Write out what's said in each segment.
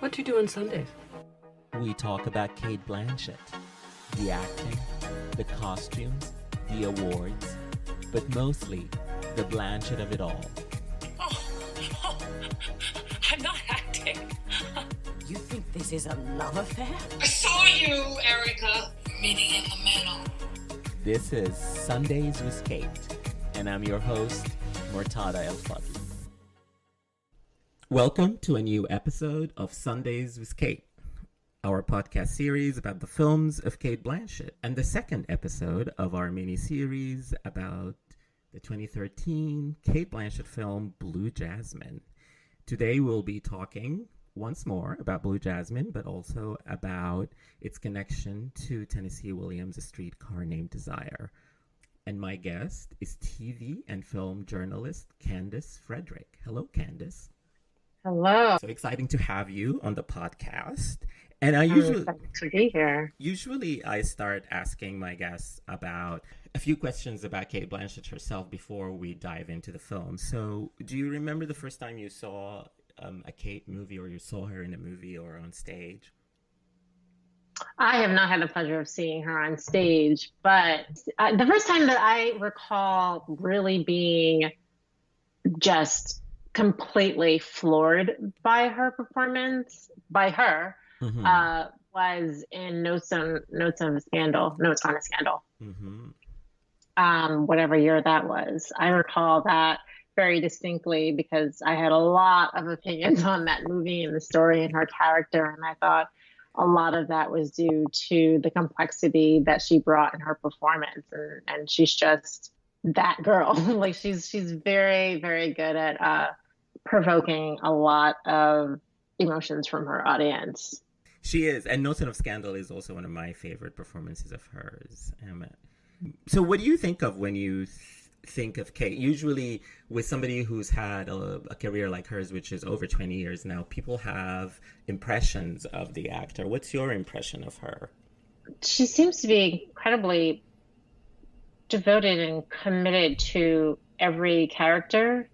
What do you do on Sundays? We talk about Cate Blanchett, the acting, the costumes, the awards, but mostly the Blanchett of it all. Oh, I'm not acting. You think this is a love affair? I saw you, Erica. Meeting in the middle. This is Sundays with Cate, and I'm your host, Murtada Elfadl. Welcome to a new episode of Sundays with Cate, our podcast series about the films of Cate Blanchett, and the second episode of our mini-series about the 2013 Cate Blanchett film Blue Jasmine. Today we'll be talking once more about Blue Jasmine, but also about its connection to Tennessee Williams' A Streetcar Named Desire. And my guest is TV and film journalist Candice Frederick. Hello, Candice. Hello. So exciting to have you on the podcast. And I'm excited to be here. Usually I start asking my guests about a few questions about Cate Blanchett herself before we dive into the film. So do you remember the first time you saw a Cate movie, or you saw her in a movie or on stage? I have not had the pleasure of seeing her on stage, but the first time that I recall really being just completely floored by her performance, was in Notes on a Scandal. Mm-hmm. Whatever year that was. I recall that very distinctly because I had a lot of opinions on that movie and the story and her character, and I thought a lot of that was due to the complexity that she brought in her performance, and she's just that girl. Like she's very, very good at provoking a lot of emotions from her audience. She is, and Notes on a Scandal is also one of my favorite performances of hers. So what do you think of when you think of Cate? Usually with somebody who's had a career like hers, which is over 20 years now, people have impressions of the actor. What's your impression of her? She seems to be incredibly devoted and committed to every character.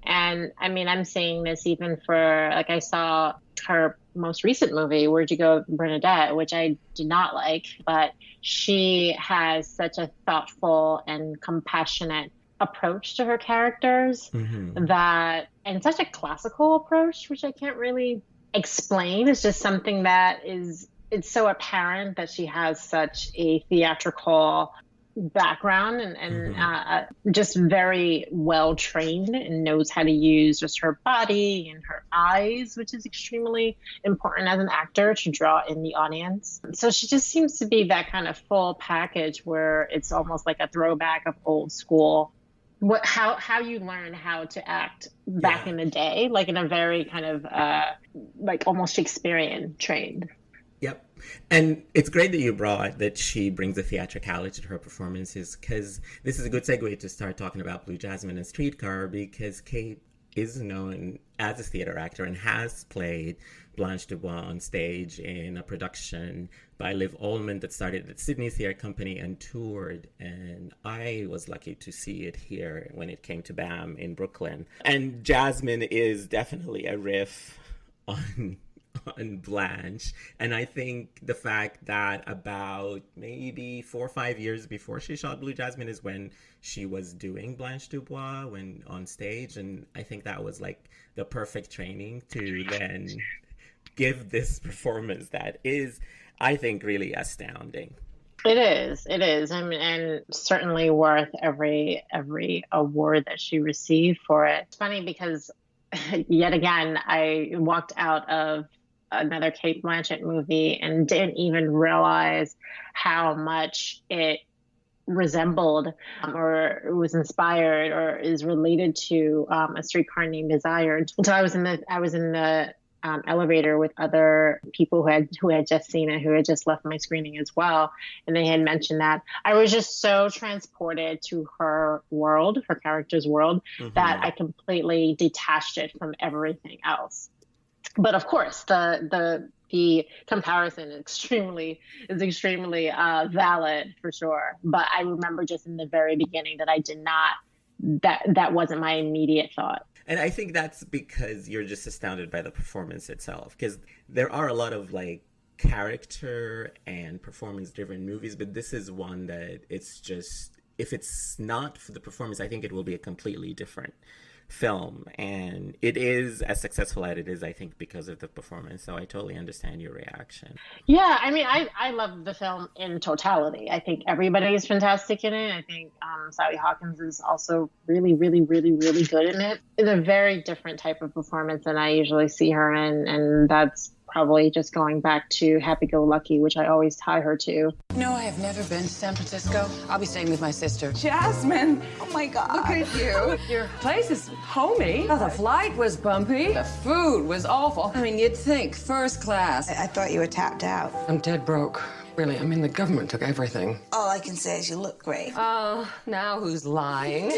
And I mean, I'm saying this even for, like, I saw her most recent movie, Where'd You Go, Bernadette, which I did not like, but she has such a thoughtful and compassionate approach to her characters, mm-hmm. and such a classical approach, which I can't really explain. It's just something that it's so apparent that she has such a theatrical background and mm-hmm. Just very well trained and knows how to use just her body and her eyes, which is extremely important as an actor to draw in the audience. So she just seems to be that kind of full package where it's almost like a throwback of old school. How you learn how to act back in the day, like in a very kind of like almost Shakespearean trained. Yep. And it's great that you brought that she brings a theatricality to her performances, because this is a good segue to start talking about Blue Jasmine and Streetcar, because Cate is known as a theater actor and has played Blanche Dubois on stage in a production by Liv Ullmann that started at Sydney Theatre Company and toured. And I was lucky to see it here when it came to BAM in Brooklyn. And Jasmine is definitely a riff on Blanche. And I think the fact that about maybe 4 or 5 years before she shot Blue Jasmine is when she was doing Blanche Dubois when on stage. And I think that was like the perfect training to then give this performance that is, I think, really astounding. It is. I mean, and certainly worth every award that she received for it. It's funny because yet again, I walked out of another Cate Blanchett movie and didn't even realize how much it resembled or was inspired or is related to A Streetcar Named Desire. Until I was in the elevator with other people who had just seen it, who had just left my screening as well, and they had mentioned that. I was just so transported to her world, her character's world, mm-hmm. that I completely detached it from everything else. But of course, the comparison is extremely valid for sure. But I remember just in the very beginning that I did not that wasn't my immediate thought. And I think that's because you're just astounded by the performance itself. Because there are a lot of like character and performance driven movies, but this is one that it's just, if it's not for the performance, I think it will be a completely different film. And it is as successful as it is, I think, because of the performance. So I totally understand your reaction. Yeah, I mean, I love the film in totality. I think everybody is fantastic in it. I think Sally Hawkins is also really, really, really, really good in it. It's a very different type of performance than I usually see her in, and that's probably just going back to Happy Go Lucky, which I always tie her to. No, I have never been to San Francisco. I'll be staying with my sister. Jasmine! Oh my God. Look at you. Your place is homey. Oh, the flight was bumpy. The food was awful. I mean, you'd think first class. I thought you were tapped out. I'm dead broke. Really, I mean, the government took everything. All I can say is you look great. Oh, now who's lying?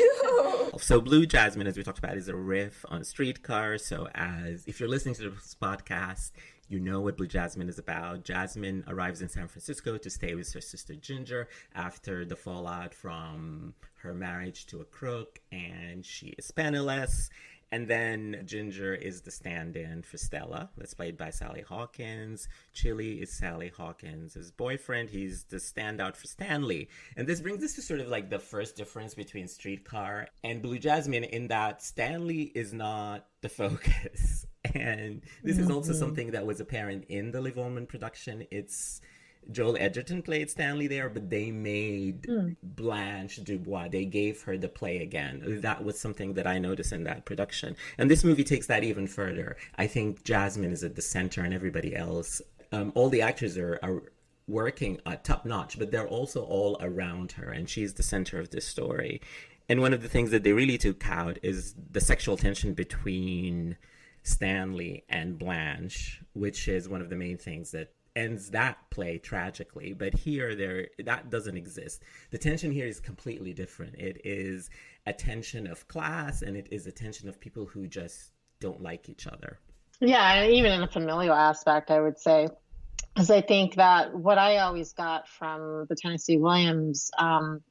So Blue Jasmine, as we talked about, is a riff on Streetcar. So as if you're listening to this podcast, you know what Blue Jasmine is about. Jasmine arrives in San Francisco to stay with her sister Ginger after the fallout from her marriage to a crook, and she is penniless. And then Ginger is the stand-in for Stella, that's played by Sally Hawkins. Chili is Sally Hawkins' boyfriend. He's the standout for Stanley. And this brings us to sort of like the first difference between Streetcar and Blue Jasmine, in that Stanley is not the focus. And this is also something that was apparent in the Liv Ullmann production. It's Joel Edgerton played Stanley there, but they made Blanche Dubois. They gave her the play again. That was something that I noticed in that production. And this movie takes that even further. I think Jasmine is at the center and everybody else. All the actors are working top notch, but they're also all around her, and she's the center of this story. And one of the things that they really took out is the sexual tension between Stanley and Blanche, which is one of the main things that ends that play tragically. But here, that doesn't exist. The tension here is completely different. It is a tension of class, and it is a tension of people who just don't like each other. Yeah, and even in a familial aspect, I would say, because I think that what I always got from the Tennessee Williams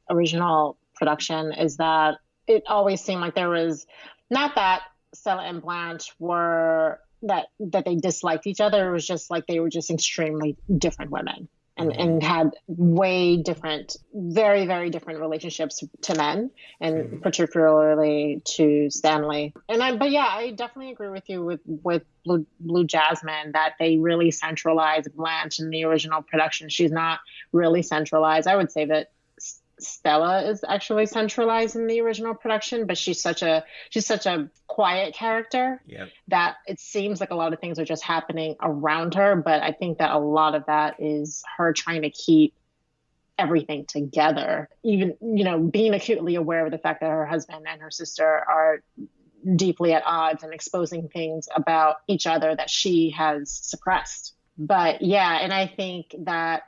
original production is that it always seemed like there was, not that Stella and Blanche were, that they disliked each other. It was just like they were just extremely different women and had way different, very, very different relationships to men, and particularly to Stanley. But I definitely agree with you with Blue Jasmine, that they really centralized Blanche in the original production. She's not really centralized. I would say that Stella is actually centralized in the original production, but she's such a quiet character that it seems like a lot of things are just happening around her. But I think that a lot of that is her trying to keep everything together, even, being acutely aware of the fact that her husband and her sister are deeply at odds and exposing things about each other that she has suppressed. But and I think that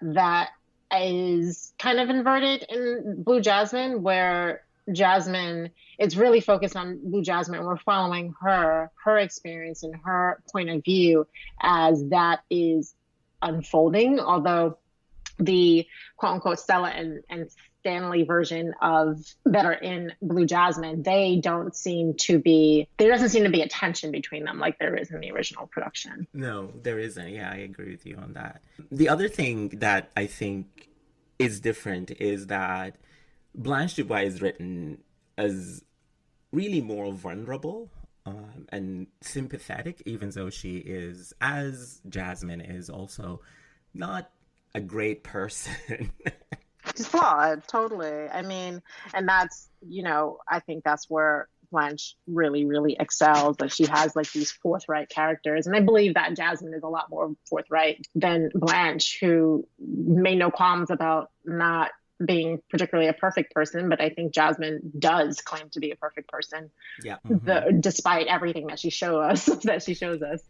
is kind of inverted in Blue Jasmine, where Jasmine, it's really focused on Blue Jasmine. We're following her experience and her point of view as that is unfolding. Although the quote unquote Stella and Stanley version that are in Blue Jasmine, there doesn't seem to be a tension between them like there is in the original production. No, there isn't. Yeah, I agree with you on that. The other thing that I think is different is that Blanche Dubois is written as really more vulnerable and sympathetic, even though she is, as Jasmine is, also not a great person. She's flawed, totally. I mean, and that's, I think that's where Blanche really, really excels. Like, she has like these forthright characters. And I believe that Jasmine is a lot more forthright than Blanche, who made no qualms about not being particularly a perfect person. But I think Jasmine does claim to be a perfect person. Yeah. Despite everything that she shows us.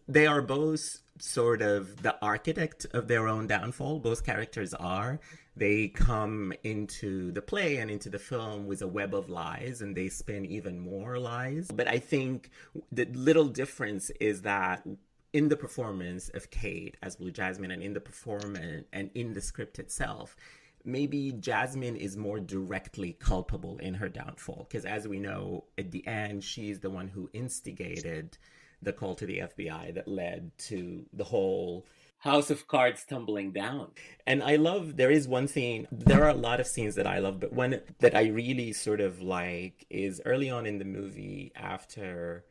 They are both sort of the architect of their own downfall. Both characters are. They come into the play and into the film with a web of lies, and they spin even more lies. But I think the little difference is that in the performance of Cate as Blue Jasmine, and in the performance and in the script itself, maybe Jasmine is more directly culpable in her downfall. Because as we know, at the end, she's the one who instigated the call to the FBI that led to the whole House of Cards tumbling down. And I love, there is one scene, there are a lot of scenes that I love, but one that I really sort of like is early on in the movie after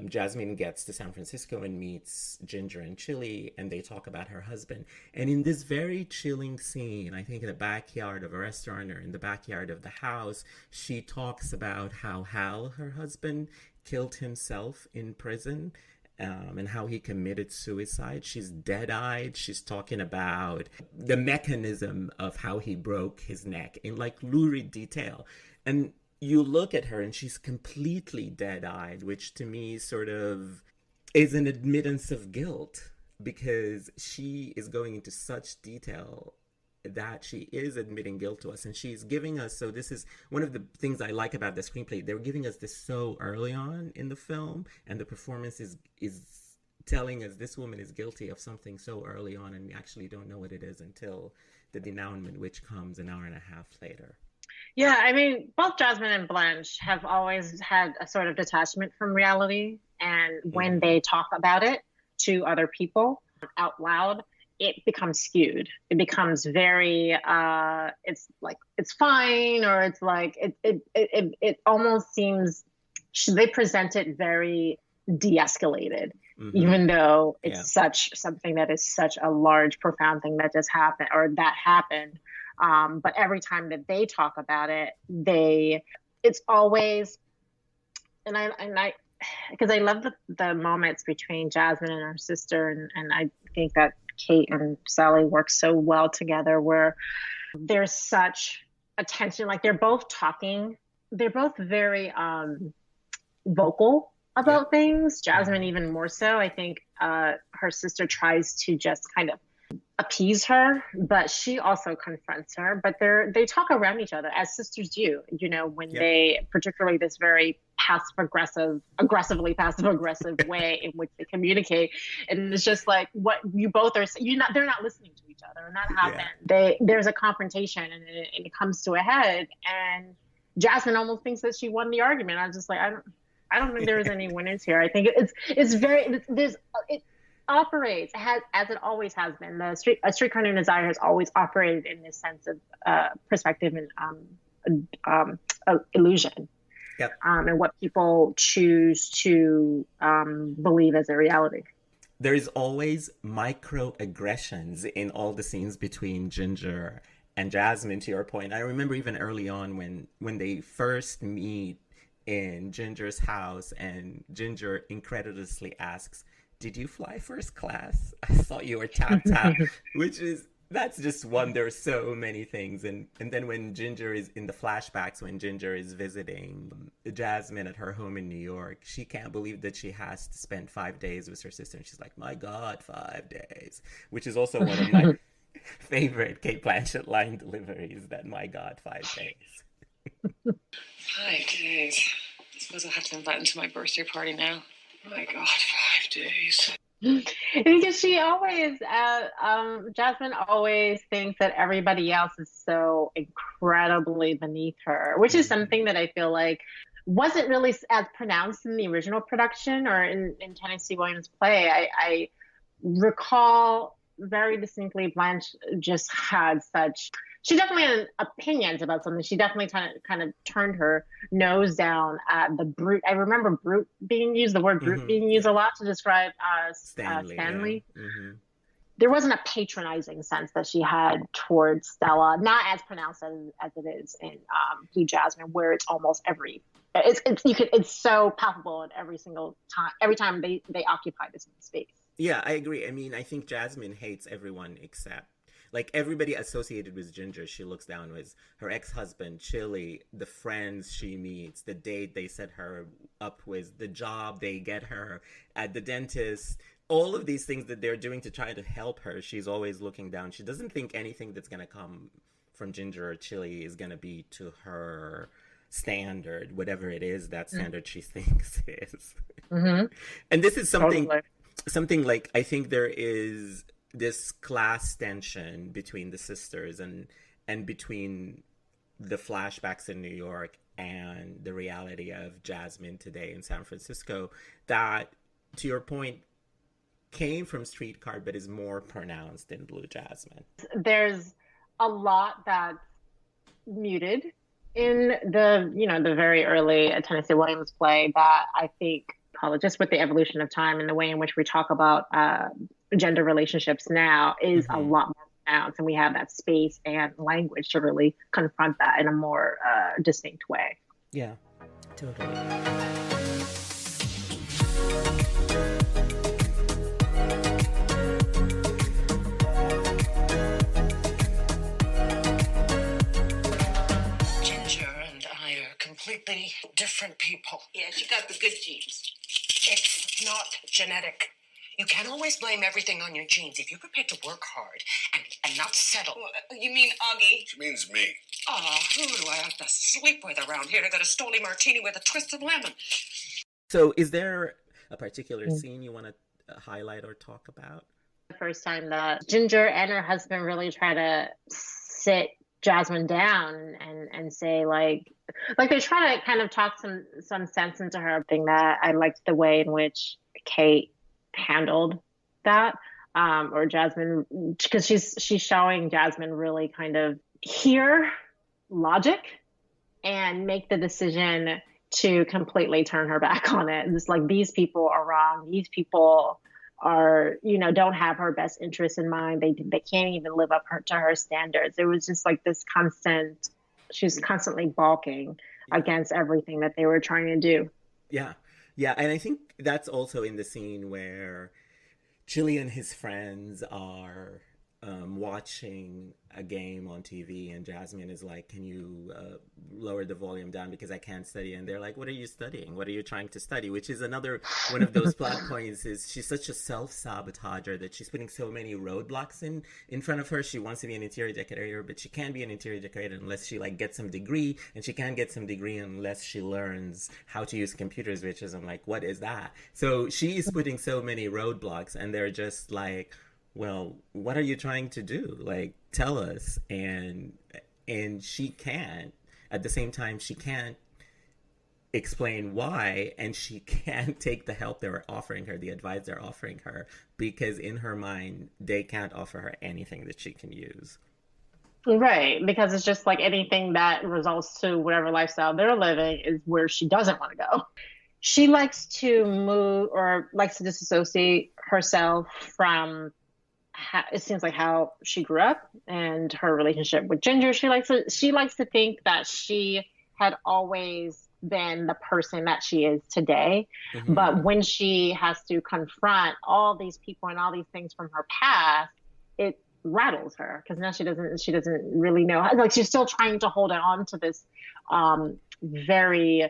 Jasmine gets to San Francisco and meets Ginger in Chile, and they talk about her husband. And in this very chilling scene, I think in the backyard of a restaurant or in the backyard of the house, she talks about how Hal, her husband, killed himself in prison. And how he committed suicide. She's dead-eyed. She's talking about the mechanism of how he broke his neck in like lurid detail. And you look at her and she's completely dead-eyed, which to me sort of is an admittance of guilt, because she is going into such detail that she is admitting guilt to us, and she's giving us, so this is one of the things I like about the screenplay, they're giving us this so early on in the film, and the performance is telling us this woman is guilty of something so early on, and we actually don't know what it is until the denouement, which comes an hour and a half later. Yeah, I mean, both Jasmine and Blanche have always had a sort of detachment from reality, and when they talk about it to other people out loud, it becomes skewed. It becomes very, it's like, it's fine, or it's like, it almost seems, they present it very de-escalated, even though it's such something that is such a large, profound thing that just happened, or that happened. But every time that they talk about it, it's always, and I, because I love the moments between Jasmine and her sister, and I think that Cate and Sally work so well together, where there's such attention, like they're both talking, they're both very vocal about things. Jasmine even more so. I think her sister tries to just kind of appease her, but she also confronts her, but they talk around each other as sisters do, you know, when they, particularly this very aggressively passive aggressive way in which they communicate, and it's just like what you both are, they're not listening to each other, and that happened. There's a confrontation, and it comes to a head, and Jasmine almost thinks that she won the argument. I was just like, I don't think there's any winners here. I think it operates as it always has been. A Streetcar Named Desire has always operated in this sense of perspective and illusion, and what people choose to believe as a reality. There's always microaggressions in all the scenes between Ginger and Jasmine, to your point. I remember even early on when they first meet in Ginger's house, and Ginger incredulously asks, "Did you fly first class? I thought you were tapped out," that's just one. There's so many things. And then when Ginger is in the flashbacks, when Ginger is visiting Jasmine at her home in New York, she can't believe that she has to spend 5 days with her sister. And she's like, "My God, 5 days," which is also one of my favorite Cate Blanchett line deliveries, that "My God, 5 days." 5 days. I suppose I'll have to invite him to my birthday party now. My God, 5 days. Because she always, Jasmine always thinks that everybody else is so incredibly beneath her, which is something that I feel like wasn't really as pronounced in the original production or in Tennessee Williams' play. I recall very distinctly Blanche just had such, she definitely had opinions about something. She definitely kind of turned her nose down at the brute. I remember brute being used, the word brute being used a lot to describe Stanley. Yeah. Mm-hmm. There wasn't a patronizing sense that she had towards Stella, not as pronounced as it is in Blue Jasmine, where it's almost it's so palpable at every time they occupy this space. Yeah, I agree. I mean, I think Jasmine hates everyone except, like, everybody associated with Ginger, she looks down with her ex-husband, Chili, the friends she meets, the date they set her up with, the job they get her at the dentist, all of these things that they're doing to try to help her, she's always looking down. She doesn't think anything that's going to come from Ginger or Chili is going to be to her standard, whatever it is, that standard she thinks is. And this is something like, I think there is this class tension between the sisters, and and between the flashbacks in New York and the reality of Jasmine today in San Francisco that, to your point, came from Streetcar but is more pronounced in Blue Jasmine. There's a lot that's muted in the very early Tennessee Williams play that I think probably just with the evolution of time and the way in which we talk about gender relationships now is a lot more pronounced, and we have that space and language to really confront that in a more distinct way. Yeah, totally. Completely different people. Yeah, she got the good genes. It's not genetic. You can't always blame everything on your genes. If you're prepared to work hard and not settle. You mean Augie? She means me. Oh, who do I have to sleep with around here to get a Stoli martini with a twist of lemon? So is there a particular scene you want to highlight or talk about? The first time that Ginger and her husband really try to sit Jasmine down and say like they try to kind of talk some sense into her. Thing that I liked the way in which Cate handled that, or Jasmine, because she's showing Jasmine really kind of hear logic and make the decision to completely turn her back on it. And it's like, these people are wrong. These people are, don't have her best interest in mind. They can't even live up to her standards. It was just like this constant, she's constantly balking against everything that they were trying to do. Yeah. Yeah. And I think that's also in the scene where Chili and his friends are watching a game on TV, and Jasmine is like, can you lower the volume down because I can't study? And they're like, what are you studying? What are you trying to study? Which is another one of those plot points, is she's such a self-sabotager that she's putting so many roadblocks in front of her. She wants to be an interior decorator, but she can't be an interior decorator unless she gets some degree, and she can't get some degree unless she learns how to use computers, which is, I'm like, what is that? So she's putting so many roadblocks, and they're just like, well, what are you trying to do? Like, tell us. And she can't. At the same time, she can't explain why, and she can't take the help they're offering her, the advice they're offering her, because in her mind, they can't offer her anything that she can use. Right, because it's just like anything that results to whatever lifestyle they're living is where she doesn't want to go. She likes to move, or likes to disassociate herself from it seems like how she grew up and her relationship with Ginger. She likes to think that she had always been the person that she is today. Mm-hmm. But when she has to confront all these people and all these things from her past, it rattles her, because now she doesn't really know how, like, she's still trying to hold on to this very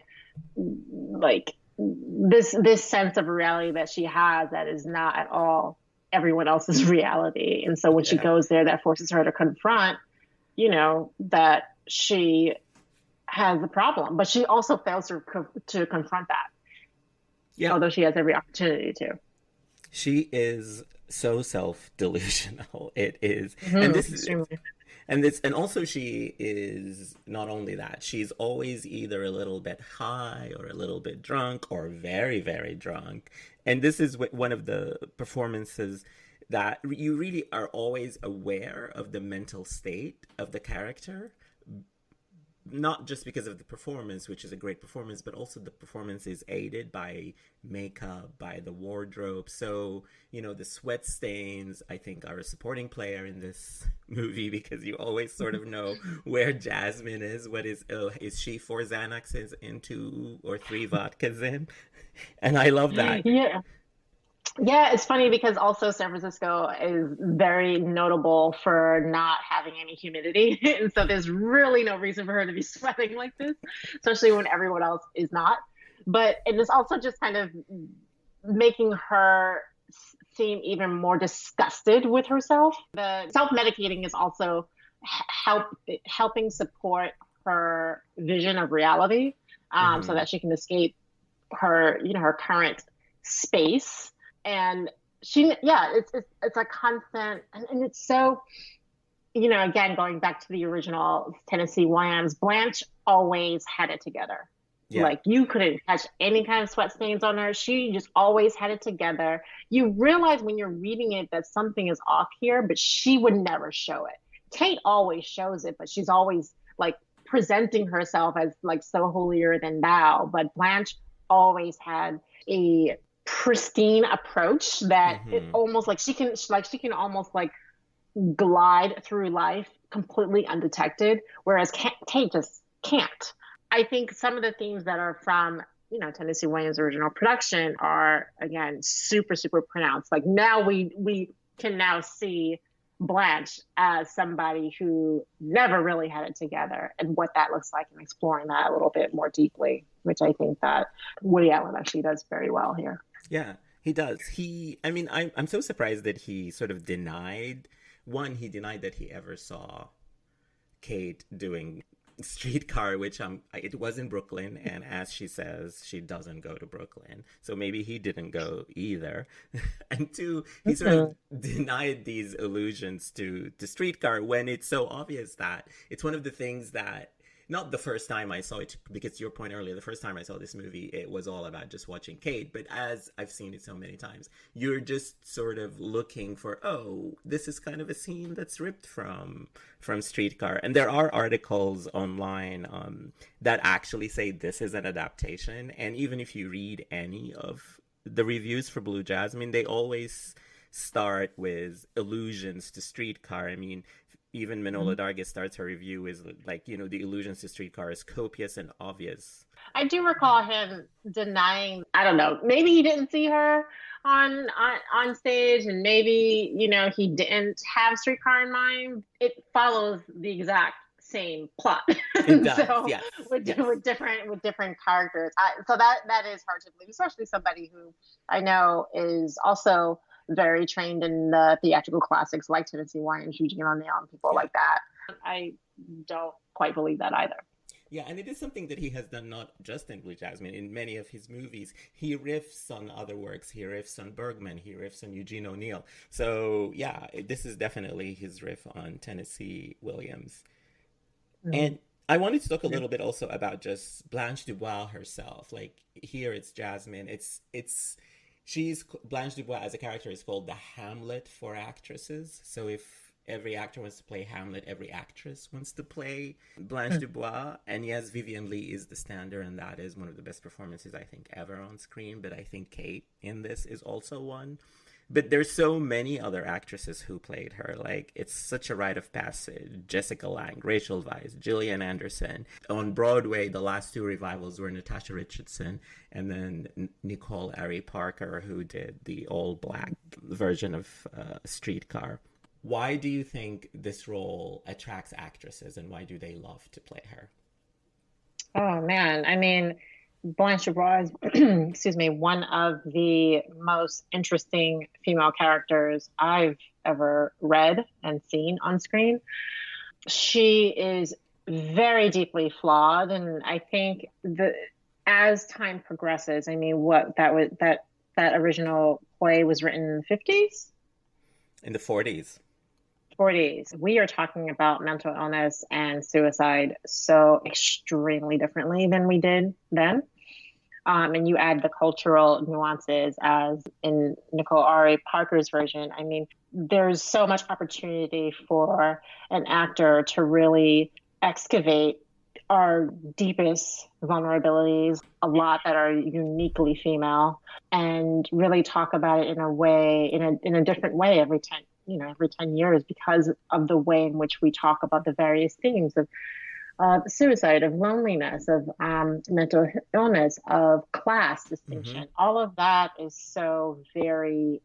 like this sense of reality that she has that is not at all everyone else's reality. And so when she goes there, that forces her to confront, that she has a problem, but she also fails to confront that. Yeah. Although she has every opportunity to. She is so self-delusional. It is. Mm-hmm. And also she is not only that, she's always either a little bit high or a little bit drunk or very, very drunk. And this is one of the performances that you really are always aware of the mental state of the character, not just because of the performance, which is a great performance, but also the performance is aided by makeup, by the wardrobe. So, the sweat stains, I think, are a supporting player in this movie, because you always sort of know where Jasmine is. What is she 4 Xanaxes in 2 or 3 vodkas in? And I love that. Yeah. Yeah, it's funny because also San Francisco is very notable for not having any humidity. And so there's really no reason for her to be sweating like this, especially when everyone else is not. But it is also just kind of making her seem even more disgusted with herself. The self-medicating is also helping support her vision of reality, so that she can escape her, her current space. And it's a constant, and it's so, you know, again, going back to the original Tennessee Williams, Blanche always had it together. Yeah. Like, you couldn't catch any kind of sweat stains on her. She just always had it together. You realize when you're reading it that something is off here, but she would never show it. Cate always shows it, but she's always like presenting herself as like so holier than thou. But Blanche always had a pristine approach that it almost like she can almost like glide through life completely undetected, whereas Cate just can't. I think some of the themes that are from, you know, Tennessee Williams' original production are, again, super, super pronounced. Like, now we can now see Blanche as somebody who never really had it together, and what that looks like, and exploring that a little bit more deeply, which I think that Woody Allen actually does very well here. Yeah, he does. I'm so surprised that he sort of denied that he ever saw Cate doing Streetcar, which it was in Brooklyn, and as she says, she doesn't go to Brooklyn, so maybe he didn't go either. And two, he sort of denied these allusions to Streetcar when it's so obvious that it's one of the things that, not the first time I saw it, because to your point earlier, the first time I saw this movie, it was all about just watching Cate. But as I've seen it so many times, you're just sort of looking for, oh, this is kind of a scene that's ripped from Streetcar. And there are articles online that actually say this is an adaptation. And even if you read any of the reviews for Blue Jasmine, they always start with allusions to Streetcar. I mean, even Manohla Dargis starts her review with, like, you know, the allusions to Streetcar is copious and obvious. I do recall him denying, I don't know, maybe he didn't see her on stage, and maybe, you know, he didn't have Streetcar in mind. It follows the exact same plot. It does, So yes. With different characters. So that is hard to believe, especially somebody who I know is also very trained in the theatrical classics like Tennessee Williams, Eugene O'Neill, and people like that. I don't quite believe that either. Yeah, and it is something that he has done not just in Blue Jasmine. In many of his movies, he riffs on other works. He riffs on Bergman. He riffs on Eugene O'Neill. So, yeah, this is definitely his riff on Tennessee Williams. And I wanted to talk a little bit also about just Blanche Dubois herself. Like, here it's Jasmine. Blanche Dubois as a character is called the Hamlet for actresses. So if every actor wants to play Hamlet, every actress wants to play Blanche Dubois. And yes, Vivien Leigh is the standard, and that is one of the best performances I think ever on screen. But I think Cate in this is also one. But there's so many other actresses who played her. Like, it's such a rite of passage. Jessica Lange, Rachel Weisz, Gillian Anderson. On Broadway, the last two revivals were Natasha Richardson and then Nicole Ari Parker, who did the all-black version of Streetcar. Why do you think this role attracts actresses, and why do they love to play her? Oh, man. I mean, Blanche Dubois is, excuse me, one of the most interesting female characters I've ever read and seen on screen. She is very deeply flawed, and I think as time progresses, I mean, that original play was written in the 50s? In the 40s. 40s. We are talking about mental illness and suicide so extremely differently than we did then. And you add the cultural nuances as in Nicole Ari Parker's version. I mean, there's so much opportunity for an actor to really excavate our deepest vulnerabilities, a lot that are uniquely female, and really talk about it in a way, in a different way every 10 years, because of the way in which we talk about the various themes of suicide, of loneliness, of mental illness, of class distinction. All of that is so very,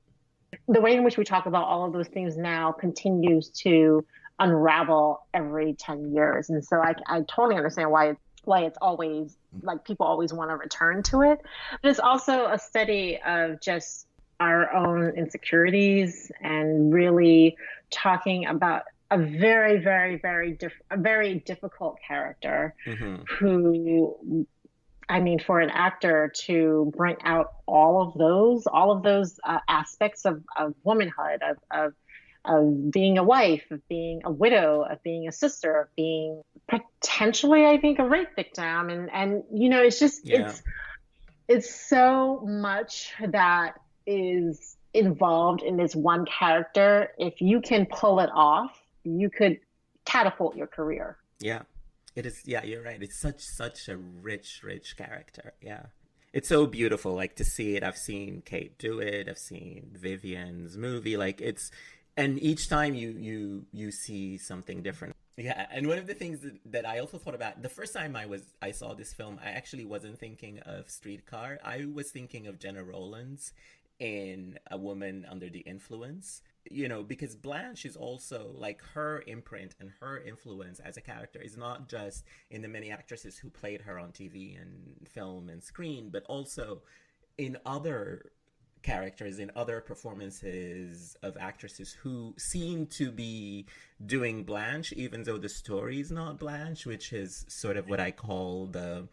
the way in which we talk about all of those things now continues to unravel every 10 years. And so I totally understand why it's always, like, people always want to return to it. But it's also a study of just our own insecurities, and really talking about a very, very, very difficult character who, I mean, for an actor to bring out all of those aspects of womanhood, of of being a wife, of being a widow, of being a sister, of being potentially, I think, a rape victim. And it's just, Yeah. it's so much that is involved in this one character. If you can pull it off, you could catapult your career. Yeah. It is. Yeah, you're right. It's such a rich character. Yeah. It's so beautiful, like, to see it. I've seen Cate do it. I've seen Vivian's movie. Like, and each time you see something different. Yeah, and one of the things that I also thought about the first time I saw this film, I actually wasn't thinking of Streetcar. I was thinking of Jenna Rollins in A Woman Under the Influence. Because Blanche is also, like, her imprint and her influence as a character is not just in the many actresses who played her on TV and film and screen, but also in other characters, in other performances of actresses who seem to be doing Blanche, even though the story is not Blanche, which is sort of what I call the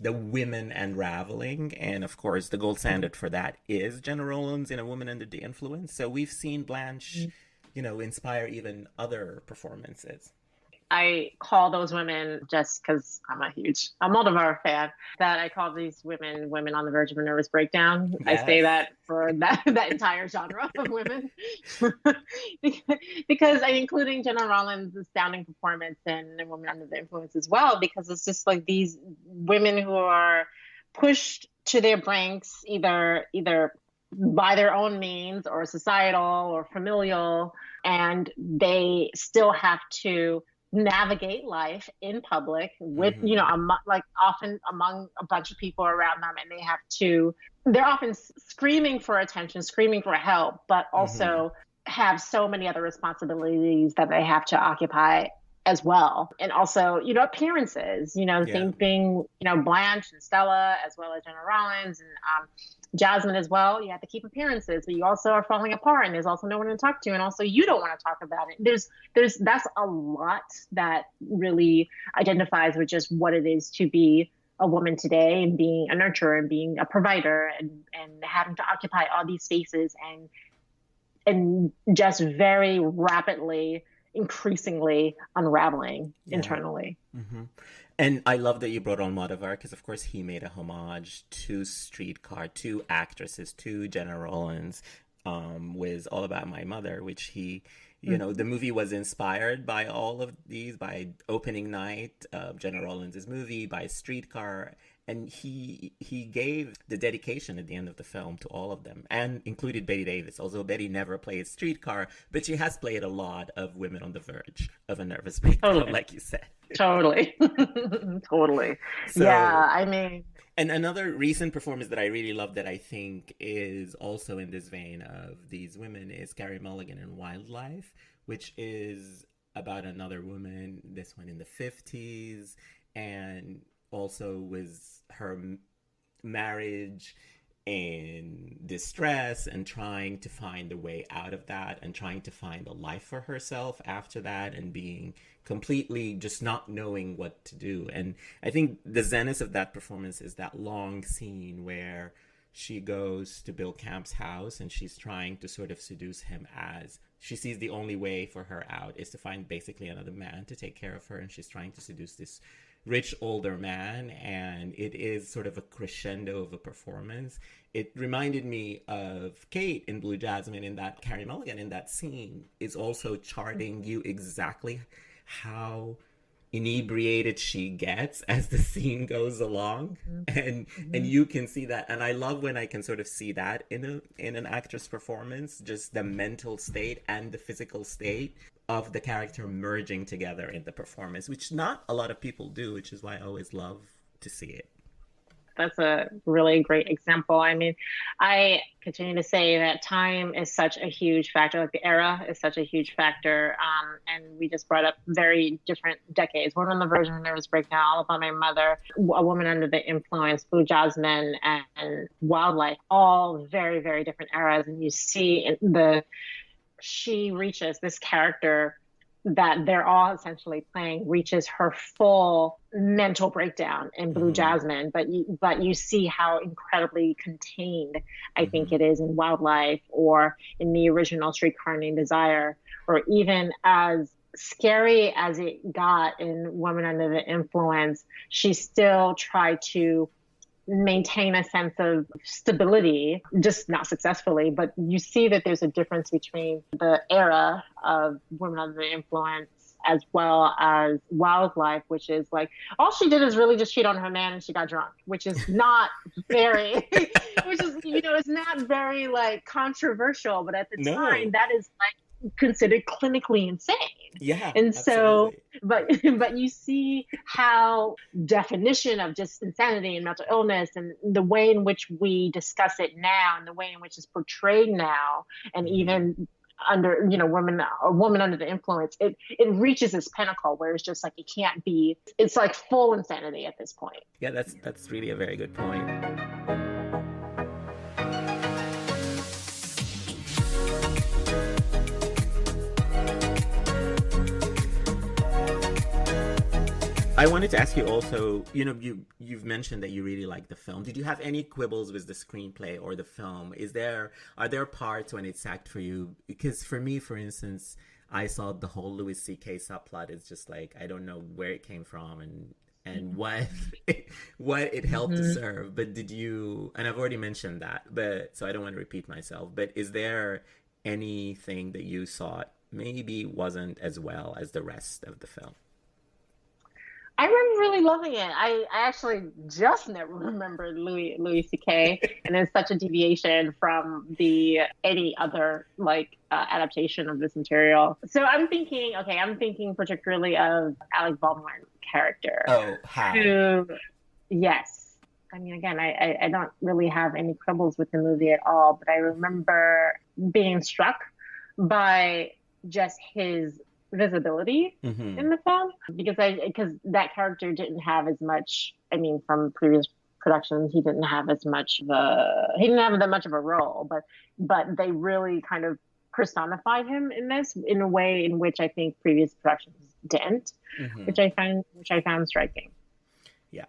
women unraveling. And of course, the gold standard for that is Jenna Rollins in A Woman Under the Influence. So we've seen Blanche, inspire even other performances. I call those women, just because I'm a huge Almodovar fan, that I call these women on the verge of a nervous breakdown. Yes. I say that for that entire genre of women. Because including Jenna Rollins' astounding performance in A Woman Under the Influence as well, because it's just like these women who are pushed to their brinks, either by their own means or societal or familial, and they still have to navigate life in public with, like, often among a bunch of people around them, and they're often screaming for attention, screaming for help, but also have so many other responsibilities that they have to occupy as well. And also, appearances, the same thing, Blanche and Stella, as well as Jenna Rollins and Jasmine as well. You have to keep appearances, but you also are falling apart, and there's also no one to talk to, and also you don't want to talk about it. That's a lot that really identifies with just what it is to be a woman today, and being a nurturer and being a provider, and having to occupy all these spaces and just very rapidly, increasingly unraveling internally. Mm-hmm. And I love that you brought on Almodovar, because of course he made a homage to Streetcar, to actresses, to Jenna Rollins, with All About My Mother, which he, the movie was inspired by all of these, by Opening Night, Jenna Rollins' movie, by Streetcar. And he gave the dedication at the end of the film to all of them, and included Bette Davis, although Betty never played Streetcar, but she has played a lot of women on the verge of a nervous breakdown, like you said. Totally. Totally. So, yeah, I mean... And another recent performance that I really love, that I think is also in this vein of these women, is Carey Mulligan in Wildlife, which is about another woman, this one in the 50s, and also was her marriage in distress, and trying to find a way out of that, and trying to find a life for herself after that, and being completely just not knowing what to do. And I think the zenith of that performance is that long scene where she goes to Bill Camp's house, and she's trying to sort of seduce him, as she sees the only way for her out is to find basically another man to take care of her, and she's trying to seduce this rich older man, and it is sort of a crescendo of a performance. It reminded me of Cate in Blue Jasmine, in that Carey Mulligan in that scene is also charting you exactly how inebriated she gets as the scene goes along, and you can see that. And I love when I can sort of see that in an actress performance, just the mental state and the physical state of the character merging together in the performance, which not a lot of people do, which is why I always love to see it. That's a really great example. I mean, I continue to say that time is such a huge factor, like the era is such a huge factor. And we just brought up very different decades. One on the verge of a nervous breakdown, All About My Mother, A Woman Under the Influence, Blue Jasmine, and Wildlife, all very, very different eras. And you see she reaches this character that they're all essentially playing reaches her full mental breakdown in Blue Jasmine, but you see how incredibly contained I think it is in Wildlife or in the original Streetcar Named Desire, or even as scary as it got in Women Under the Influence, she still tried to maintain a sense of stability, just not successfully. But you see that there's a difference between the era of Women Under the Influence as well as Wildlife, which is like, all she did is really just cheat on her man and she got drunk, which is not very, which is, it's not very like controversial, but at the time that is like considered clinically insane. Yeah. And absolutely. so, but you see how definition of just insanity and mental illness and the way in which we discuss it now and the way in which it's portrayed now, and even under, a woman under the influence, it reaches its pinnacle where it's just like, it can't be, it's like full insanity at this point. Yeah, that's really a very good point. I wanted to ask you also, you've mentioned that you really like the film. Did you have any quibbles with the screenplay or the film? Are there parts when it sagged for you? Because for me, for instance, I saw the whole Louis C.K. subplot is just like, I don't know where it came from and what it helped to serve. But did you, and I've already mentioned that, but so I don't want to repeat myself, but is there anything that you thought maybe wasn't as well as the rest of the film? I remember really loving it. I actually just never remembered Louis C.K. and it's such a deviation from any other adaptation of this material. So I'm thinking particularly of Alec Baldwin's character. Oh, how? Who, yes. I mean, again, I don't really have any quibbles with the movie at all, but I remember being struck by just his visibility in the film, because that character didn't have as much, from previous productions, he didn't have that much of a role, but they really kind of personified him in this in a way in which I think previous productions didn't, which I found striking. Yeah.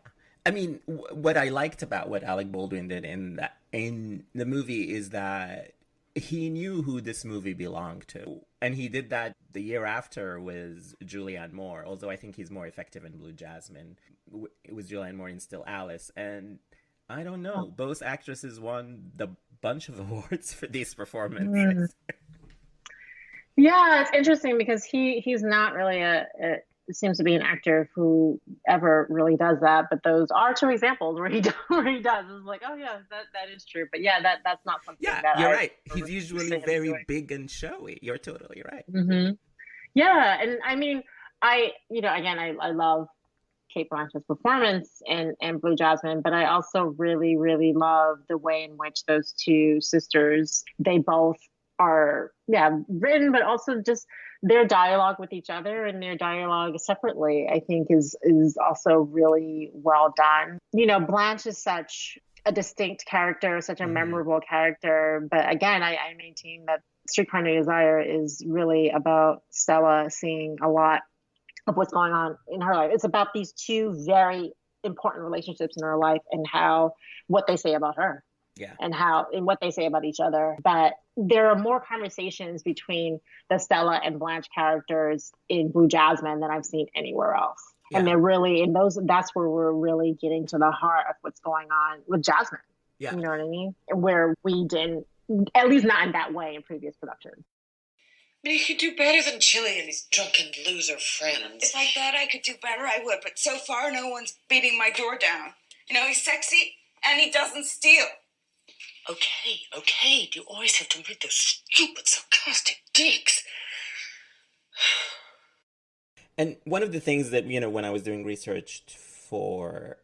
I mean, what I liked about what Alec Baldwin did in the movie is that he knew who this movie belonged to. And he did that the year after with Julianne Moore, although I think he's more effective in Blue Jasmine. It was Julianne Moore in Still Alice. And I don't know, both actresses won the bunch of awards for these performances. Yeah, it's interesting because he's not really seems to be an actor who ever really does that, but those are two examples where he does. It's like, oh yeah, that is true. But yeah, that's not something. Yeah, that you're right. He's usually very big and showy. You're totally right. Yeah, and I mean, I love Cate Blanchett's performance in Blue Jasmine, but I also really, really love the way in which those two sisters, they both are written, but also just their dialogue with each other and their dialogue separately, I think is also really well done. Blanche is such a distinct character, such a memorable character. But again, I maintain that Streetcar Named Desire is really about Stella seeing a lot of what's going on in her life. It's about these two very important relationships in her life and what they say about her. Yeah. And what they say about each other. But there are more conversations between the Stella and Blanche characters in Blue Jasmine than I've seen anywhere else. Yeah. And they're really that's where we're really getting to the heart of what's going on with Jasmine. Yeah. You know what I mean? Where we didn't, at least not in that way in previous productions. But you could do better than Chili and his drunken loser friends. If I thought I could do better, I would. But so far, no one's beating my door down. He's sexy and he doesn't steal. Okay. Do you always have to read those stupid, sarcastic dicks? And one of the things that, when I was doing research for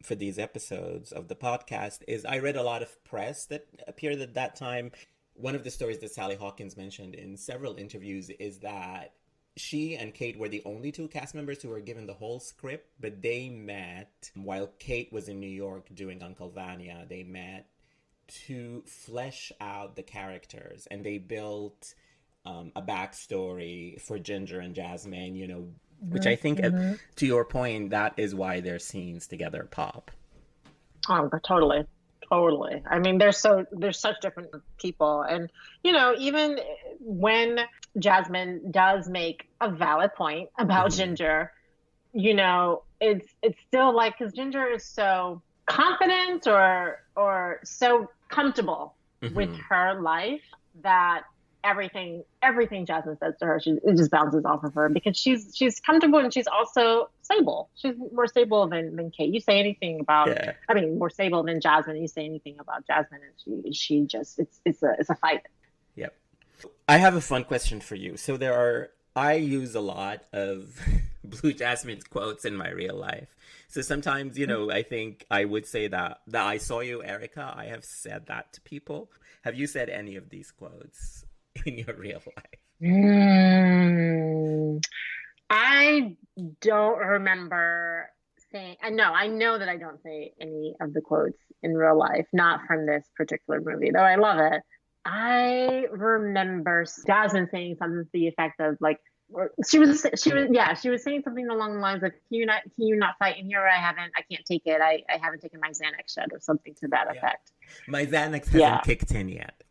these episodes of the podcast is I read a lot of press that appeared at that time. One of the stories that Sally Hawkins mentioned in several interviews is that she and Cate were the only two cast members who were given the whole script, but they met while Cate was in New York doing Uncle Vanya. They met to flesh out the characters, and they built a backstory for Ginger and Jasmine, you know, which I think, to your point, that is why their scenes together pop. Oh, totally. Totally. I mean, they're such different people. And, you know, even when Jasmine does make a valid point about Ginger, you know, it's still like, because Ginger is so confident or so comfortable with her life that everything Jasmine says to her, it just bounces off of her because she's comfortable and she's also stable. She's more stable than Cate. You say anything about, I mean, more stable than Jasmine. You say anything about Jasmine, and she just it's a fight. Yep. I have a fun question for you. So I use a lot of Blue Jasmine's quotes in my real life. So sometimes, you know, I think I would say that I saw you, Erica. I have said that to people. Have you said any of these quotes in your real life? I don't remember saying. I know that I don't say any of the quotes in real life, not from this particular movie, though I love it. I remember Jasmine saying something to the effect of like, she was saying something along the lines of, can you not fight in here? I can't take it. I haven't taken my Xanax yet, or something to that effect. My Xanax hasn't kicked in yet.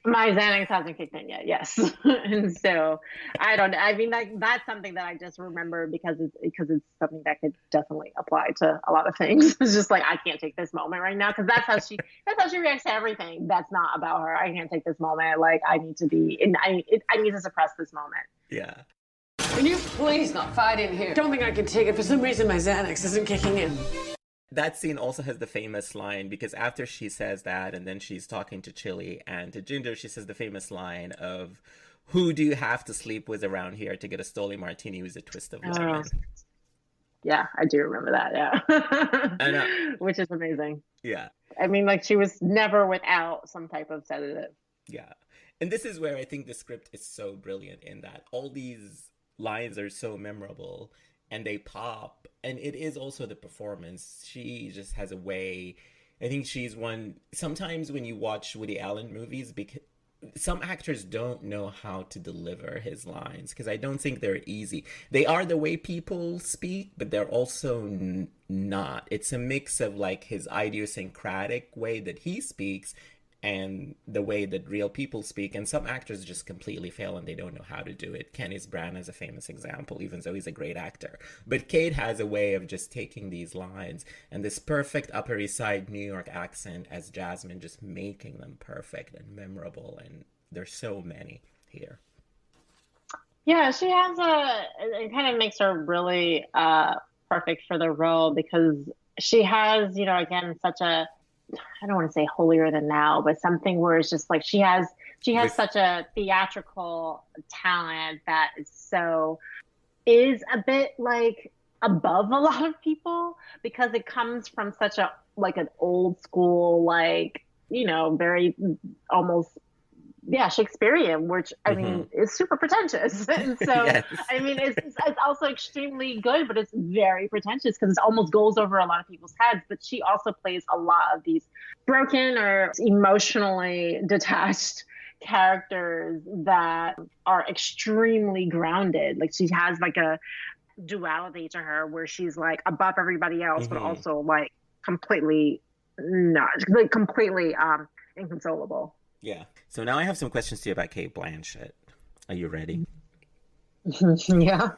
My Xanax hasn't kicked in yet, yes. And so I mean, like, that's something that I just remember because it's something that could definitely apply to a lot of things. It's just like, I can't take this moment right now, because that's how she reacts to everything that's not about her. I can't take this moment. Like, I need to suppress this moment. Yeah. Can you please not fight in here? Don't think I can take it. For some reason, my Xanax isn't kicking in. That scene also has the famous line, because after she says that, and then she's talking to Chili and to Ginger, she says the famous line of, who do you have to sleep with around here to get a Stoli Martini with a twist of lemon? Yeah, I do remember that, yeah. I know. Which is amazing. Yeah. I mean, like, she was never without some type of sedative. Yeah. And this is where I think the script is so brilliant, in that all these lines are so memorable and they pop, and it is also the performance. She just has a way. I think she's one. Sometimes when you watch Woody Allen movies, because some actors don't know how to deliver his lines, because I don't think they're easy. They are the way people speak, but they're also not. It's a mix of like his idiosyncratic way that he speaks and the way that real people speak. And some actors just completely fail and they don't know how to do it. Kenneth Branagh is a famous example, even though he's a great actor. But Cate has a way of just taking these lines and this perfect Upper East Side New York accent as Jasmine, just making them perfect and memorable. And there's so many here. Yeah, she has it kind of makes her really perfect for the role, because she has, you know, again, such a, I don't want to say holier than thou, but something where it's just like she has such a theatrical talent that is a bit like above a lot of people, because it comes from such a like an old school, like, you know, very almost Shakespearean, which I mean is super pretentious. And so yes. I mean it's also extremely good, but it's very pretentious because it almost goes over a lot of people's heads. But she also plays a lot of these broken or emotionally detached characters that are extremely grounded. Like, she has like a duality to her where she's like above everybody else, but also like completely inconsolable. Yeah. So now I have some questions to you about Cate Blanchett. Are you ready? Yeah.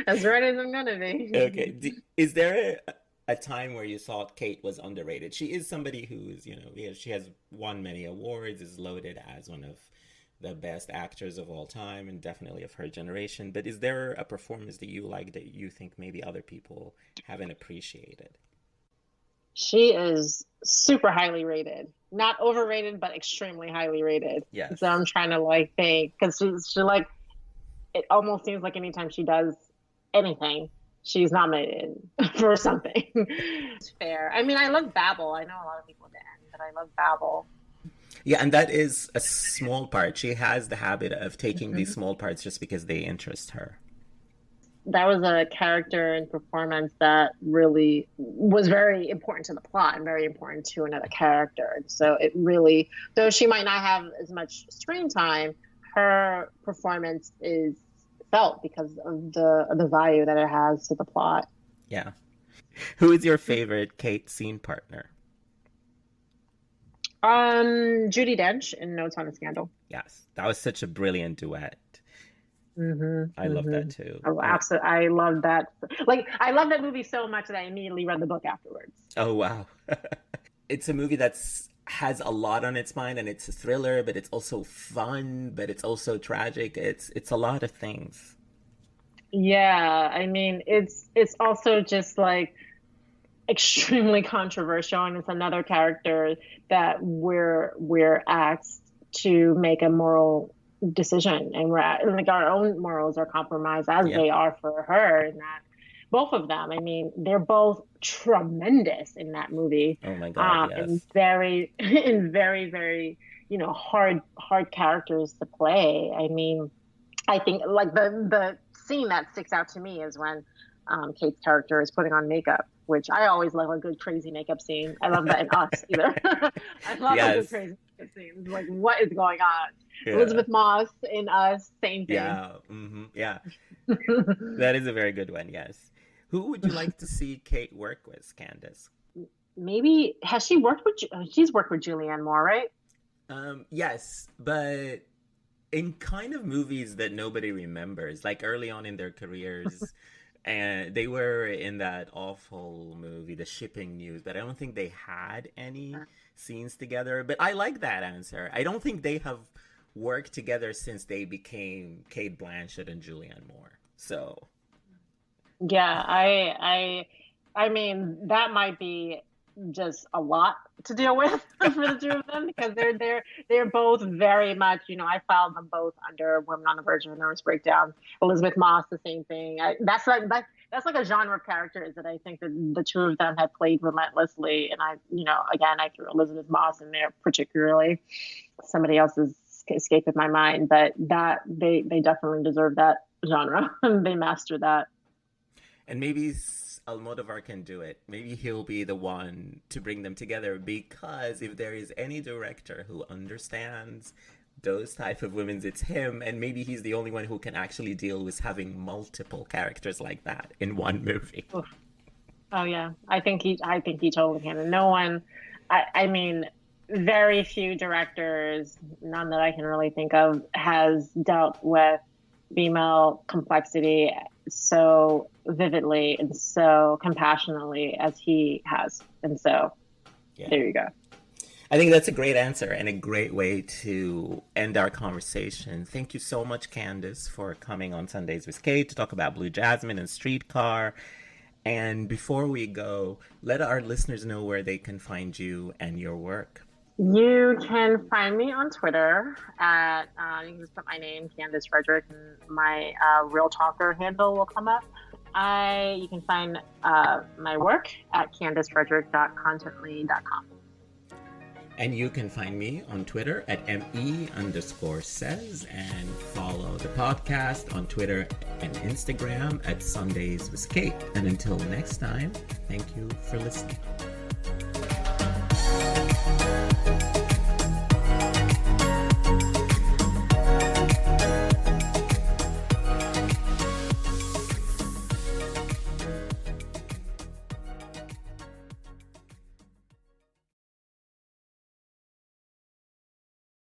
As ready as I'm gonna be. Okay. Is there a time where you thought Cate was underrated? She is somebody who's, you know, she has won many awards, is loaded as one of the best actors of all time and definitely of her generation. But is there a performance that you like that you think maybe other people haven't appreciated? She is super highly rated. Not overrated, but extremely highly rated. Yes. So I'm trying to like think, because she like, it almost seems like anytime she does anything, she's nominated for something. It's fair. I mean, I love Babel. I know a lot of people didn't, but I love Babel. Yeah, and that is a small part. She has the habit of taking these small parts just because they interest her. a character and performance that really was very important to the plot and very important to another character. And so it really, though she might not have as much screen time, her performance is felt because of the value that it has to the plot. Yeah. Who is your favorite Cate scene partner? Judi Dench in Notes on a Scandal. Yes, that was such a brilliant duet. I love that too. Oh, absolutely. I love that. Like, I love that movie so much that I immediately read the book afterwards. Oh, wow. It's a movie has a lot on its mind, and it's a thriller, but it's also fun, but it's also tragic. It's a lot of things. Yeah, I mean, it's also just like extremely controversial, and it's another character that we're asked to make a moral decision, and like our own morals are compromised as they are for her. And that both of them, I mean, they're both tremendous in that movie. Oh my God, yes. And very, very, hard characters to play. I mean, I think like the scene that sticks out to me is when Cate's character is putting on makeup, which I always love a good crazy makeup scene. I love that in Us either. I love a good crazy makeup scene. Like, what is going on? Yeah. Elizabeth Moss in Us, same thing. Yeah, yeah. That is a very good one, yes. Who would you like to see Cate work with, Candice? Maybe, she's worked with Julianne Moore, right? Yes, but in kind of movies that nobody remembers, like early on in their careers. And they were in that awful movie, The Shipping News, but I don't think they had any scenes together. But I like that answer. I don't think they have worked together since they became Cate Blanchett and Julianne Moore. So, yeah, I mean, that might be just a lot to deal with for the two of them, because they're both very much, I filed them both under Women on the Verge of a Nervous Breakdown. Elizabeth Moss, the same thing. That's like a genre of characters that I think that the two of them have played relentlessly. And I threw Elizabeth Moss in there particularly. Somebody else is escaping my mind, but that they definitely deserve that genre. They mastered that. And maybe Almodovar can do it. Maybe he'll be the one to bring them together, because if there is any director who understands those type of women, it's him. And maybe he's the only one who can actually deal with having multiple characters like that in one movie. Oh yeah, I think he totally can. And no one, I mean, very few directors, none that I can really think of, has dealt with female complexity so vividly and so compassionately as he has. And so There you go. I think that's a great answer and a great way to end our conversation. Thank you so much, Candice, for coming on Sundays with Cate to talk about Blue Jasmine and Streetcar. And before we go, let our listeners know where they can find you and your work. You can find me on Twitter at, you can just put my name, Candice Frederick, and my Real Talker handle will come up. You can find my work at CandiceFrederick.contently.com. And you can find me on Twitter at ME_says, and follow the podcast on Twitter and Instagram at Sundays with Cate. And until next time, thank you for listening.